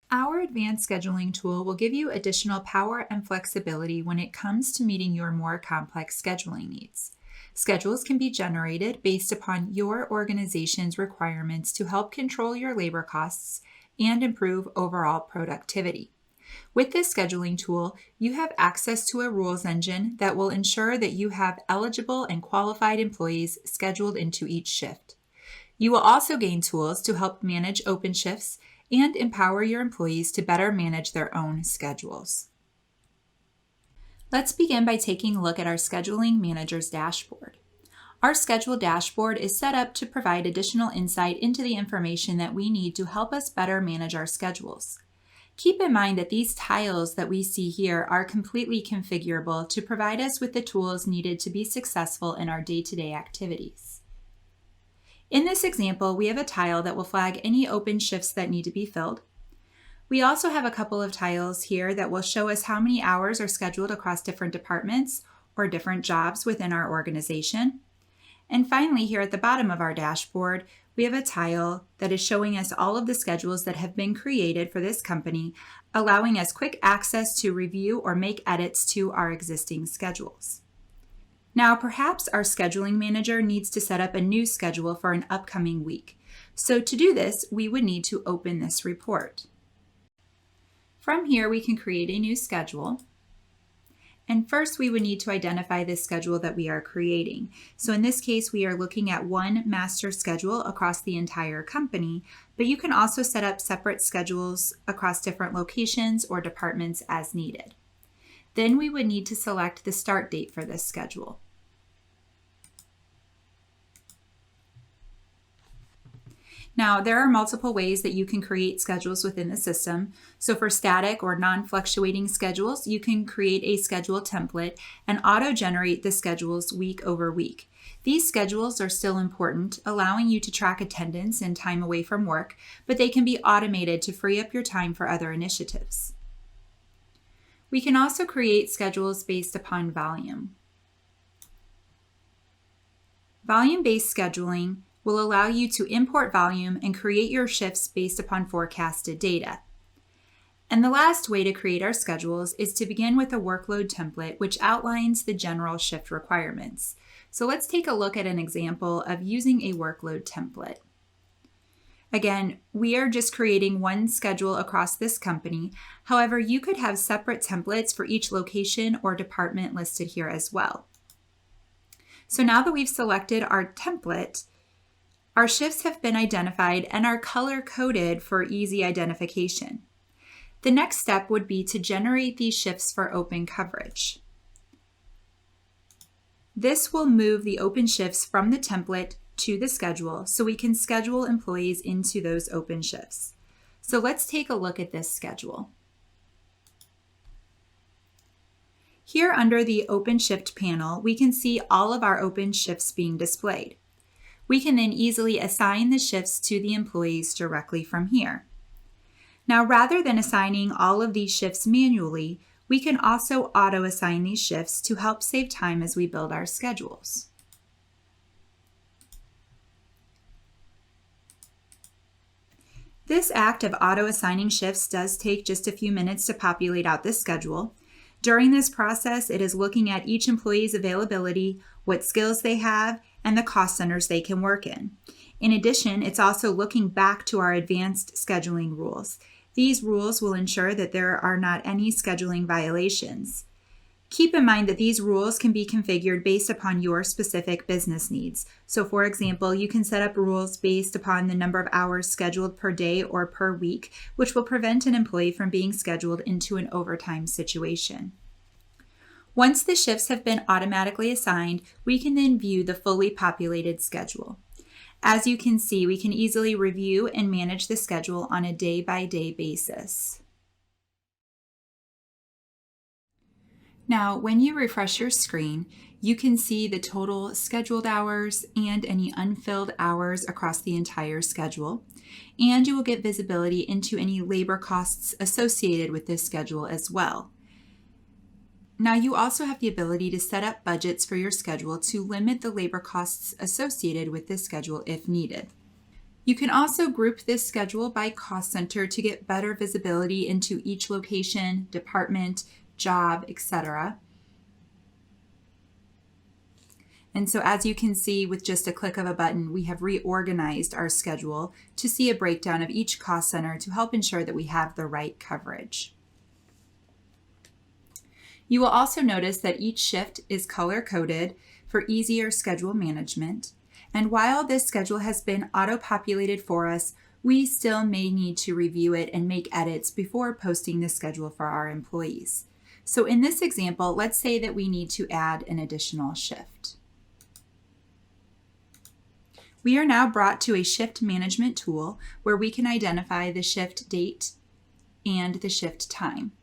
Our advanced scheduling tool will give you additional power and flexibility when it comes to meeting your more complex scheduling needs. Schedules can be generated based upon your organization's requirements to help control your labor costs and improve overall productivity. With this scheduling tool, you have access to a rules engine that will ensure that you have eligible and qualified employees scheduled into each shift. You will also gain tools to help manage open shifts and empower your employees to better manage their own schedules. Let's begin by taking a look at our Scheduling Manager's dashboard. Our schedule dashboard is set up to provide additional insight into the information that we need to help us better manage our schedules. Keep in mind that these tiles that we see here are completely configurable to provide us with the tools needed to be successful in our day-to-day activities. In this example, we have a tile that will flag any open shifts that need to be filled. We also have a couple of tiles here that will show us how many hours are scheduled across different departments or different jobs within our organization. And finally, here at the bottom of our dashboard, we have a tile that is showing us all of the schedules that have been created for this company, allowing us quick access to review or make edits to our existing schedules. Now, perhaps our scheduling manager needs to set up a new schedule for an upcoming week. So to do this, we would need to open this report. From here, we can create a new schedule. And first, we would need to identify the schedule that we are creating. So in this case, we are looking at one master schedule across the entire company, but you can also set up separate schedules across different locations or departments as needed. Then we would need to select the start date for this schedule. Now, there are multiple ways that you can create schedules within the system. So for static or non-fluctuating schedules, you can create a schedule template and auto-generate the schedules week over week. These schedules are still important, allowing you to track attendance and time away from work, but they can be automated to free up your time for other initiatives. We can also create schedules based upon volume. Volume-based scheduling will allow you to import volume and create your shifts based upon forecasted data. And the last way to create our schedules is to begin with a workload template, which outlines the general shift requirements. So let's take a look at an example of using a workload template. Again, we are just creating one schedule across this company. However, you could have separate templates for each location or department listed here as well. So now that we've selected our template, our shifts have been identified and are color-coded for easy identification. The next step would be to generate these shifts for open coverage. This will move the open shifts from the template to the schedule so we can schedule employees into those open shifts. So let's take a look at this schedule. Here under the Open Shift panel, we can see all of our open shifts being displayed. We can then easily assign the shifts to the employees directly from here. Now, rather than assigning all of these shifts manually, we can also auto-assign these shifts to help save time as we build our schedules. This act of auto-assigning shifts does take just a few minutes to populate out this schedule. During this process, it is looking at each employee's availability, what skills they have, and the cost centers they can work in. In addition, it's also looking back to our advanced scheduling rules. These rules will ensure that there are not any scheduling violations. Keep in mind that these rules can be configured based upon your specific business needs. So for example, you can set up rules based upon the number of hours scheduled per day or per week, which will prevent an employee from being scheduled into an overtime situation. Once the shifts have been automatically assigned, we can then view the fully populated schedule. As you can see, we can easily review and manage the schedule on a day-by-day basis. Now, when you refresh your screen, you can see the total scheduled hours and any unfilled hours across the entire schedule, and you will get visibility into any labor costs associated with this schedule as well. Now, you also have the ability to set up budgets for your schedule to limit the labor costs associated with this schedule if needed. You can also group this schedule by cost center to get better visibility into each location, department, job, etc. And so as you can see, with just a click of a button, we have reorganized our schedule to see a breakdown of each cost center to help ensure that we have the right coverage. You will also notice that each shift is color-coded for easier schedule management. And while this schedule has been auto-populated for us, we still may need to review it and make edits before posting the schedule for our employees. So in this example, let's say that we need to add an additional shift. We are now brought to a shift management tool where we can identify the shift date and the shift time.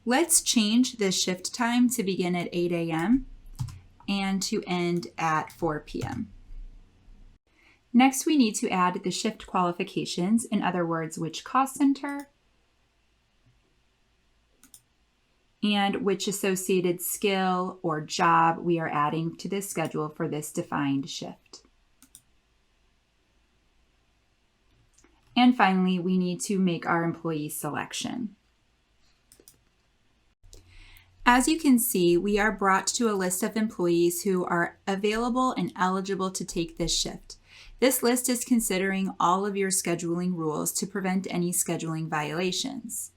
Let's change the shift time to begin at 8 a.m. and to end at 4 p.m. Next, we need to add the shift qualifications, in other words, which cost center and which associated skill or job we are adding to this schedule for this defined shift. And finally, we need to make our employee selection. As you can see, we are brought to a list of employees who are available and eligible to take this shift. This list is considering all of your scheduling rules to prevent any scheduling violations.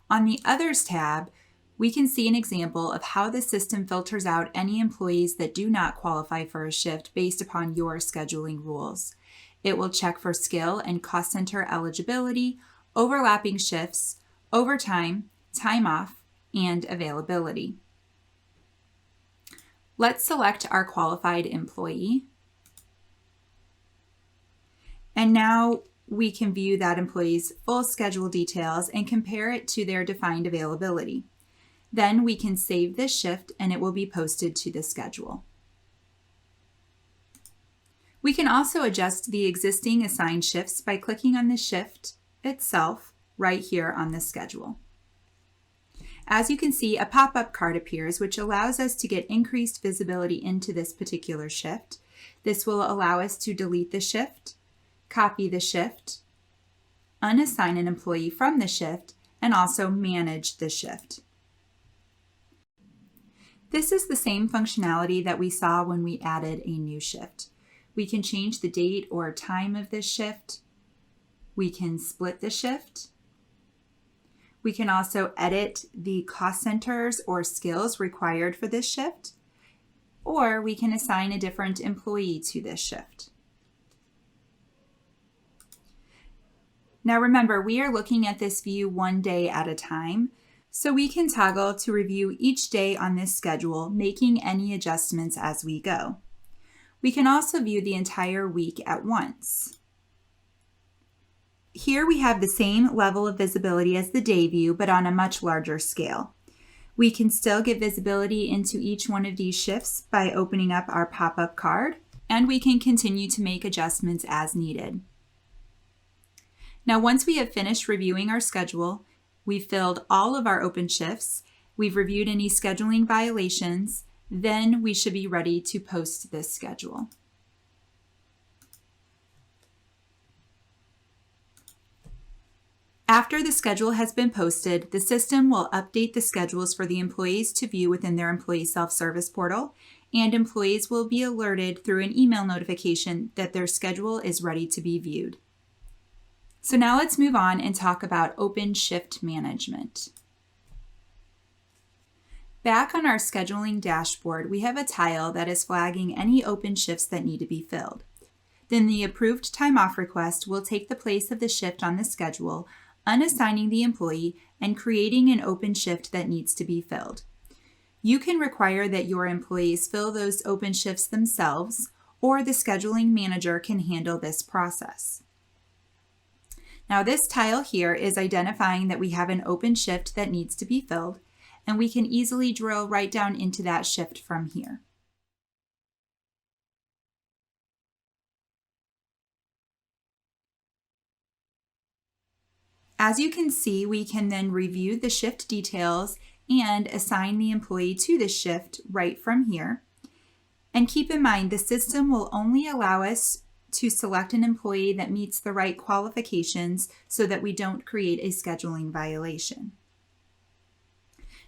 On the Others tab, we can see an example of how the system filters out any employees that do not qualify for a shift based upon your scheduling rules. It will check for skill and cost center eligibility, overlapping shifts, overtime, time off, and availability. Let's select our qualified employee. And now we can view that employee's full schedule details and compare it to their defined availability. Then we can save this shift and it will be posted to the schedule. We can also adjust the existing assigned shifts by clicking on the shift itself right here on the schedule. As you can see, a pop-up card appears, which allows us to get increased visibility into this particular shift. This will allow us to delete the shift, copy the shift, unassign an employee from the shift, and also manage the shift. This is the same functionality that we saw when we added a new shift. We can change the date or time of this shift. We can split the shift. We can also edit the cost centers or skills required for this shift, or we can assign a different employee to this shift. Now remember, we are looking at this view one day at a time, so we can toggle to review each day on this schedule, making any adjustments as we go. We can also view the entire week at once. Here we have the same level of visibility as the day view, but on a much larger scale. We can still get visibility into each one of these shifts by opening up our pop-up card, and we can continue to make adjustments as needed. Now, once we have finished reviewing our schedule, we've filled all of our open shifts, we've reviewed any scheduling violations, then we should be ready to post this schedule. After the schedule has been posted, the system will update the schedules for the employees to view within their employee self-service portal, and employees will be alerted through an email notification that their schedule is ready to be viewed. So now let's move on and talk about open shift management. Back on our scheduling dashboard, we have a tile that is flagging any open shifts that need to be filled. Then the approved time off request will take the place of the shift on the schedule, unassigning the employee and creating an open shift that needs to be filled. You can require that your employees fill those open shifts themselves, or the scheduling manager can handle this process. Now this tile here is identifying that we have an open shift that needs to be filled, and we can easily drill right down into that shift from here. As you can see, we can then review the shift details and assign the employee to the shift right from here. And keep in mind, the system will only allow us to select an employee that meets the right qualifications so that we don't create a scheduling violation.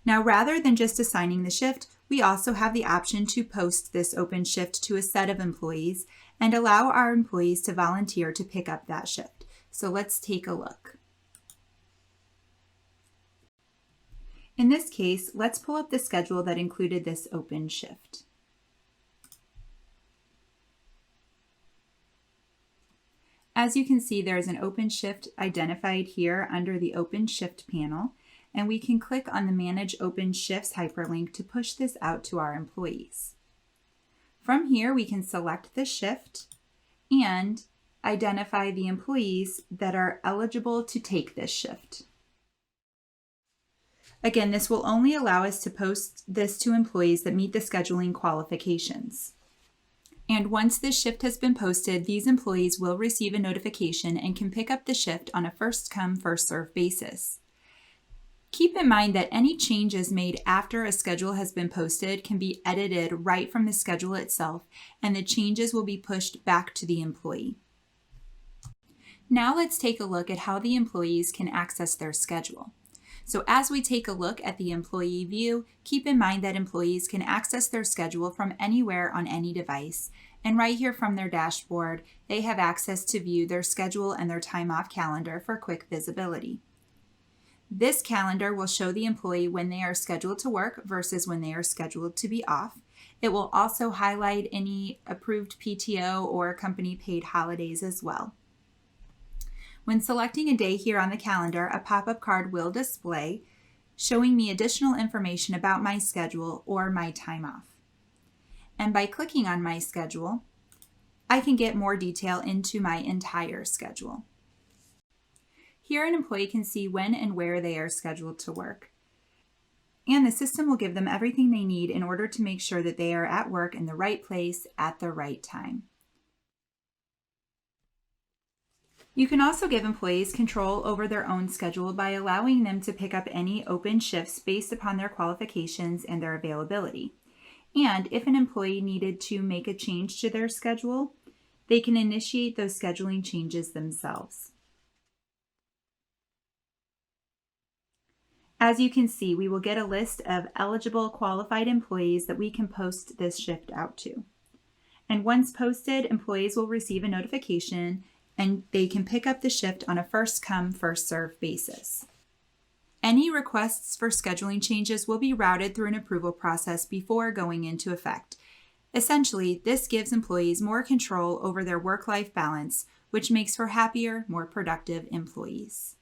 Now, rather than just assigning the shift, we also have the option to post this open shift to a set of employees and allow our employees to volunteer to pick up that shift. So let's take a look. In this case, let's pull up the schedule that included this open shift. As you can see, there is an open shift identified here under the Open Shift panel, and we can click on the Manage Open Shifts hyperlink to push this out to our employees. From here, we can select the shift and identify the employees that are eligible to take this shift. Again, this will only allow us to post this to employees that meet the scheduling qualifications. And once this shift has been posted, these employees will receive a notification and can pick up the shift on a first-come, first-served basis. Keep in mind that any changes made after a schedule has been posted can be edited right from the schedule itself, and the changes will be pushed back to the employee. Now let's take a look at how the employees can access their schedule. So as we take a look at the employee view, keep in mind that employees can access their schedule from anywhere on any device. And right here from their dashboard, they have access to view their schedule and their time off calendar for quick visibility. This calendar will show the employee when they are scheduled to work versus when they are scheduled to be off. It will also highlight any approved PTO or company paid holidays as well. When selecting a day here on the calendar, a pop-up card will display, showing me additional information about my schedule or my time off. And by clicking on my schedule, I can get more detail into my entire schedule. Here, an employee can see when and where they are scheduled to work. And the system will give them everything they need in order to make sure that they are at work in the right place at the right time. You can also give employees control over their own schedule by allowing them to pick up any open shifts based upon their qualifications and their availability. And if an employee needed to make a change to their schedule, they can initiate those scheduling changes themselves. As you can see, we will get a list of eligible qualified employees that we can post this shift out to. And once posted, employees will receive a notification and they can pick up the shift on a first-come, first-served basis. Any requests for scheduling changes will be routed through an approval process before going into effect. Essentially, this gives employees more control over their work-life balance, which makes for happier, more productive employees.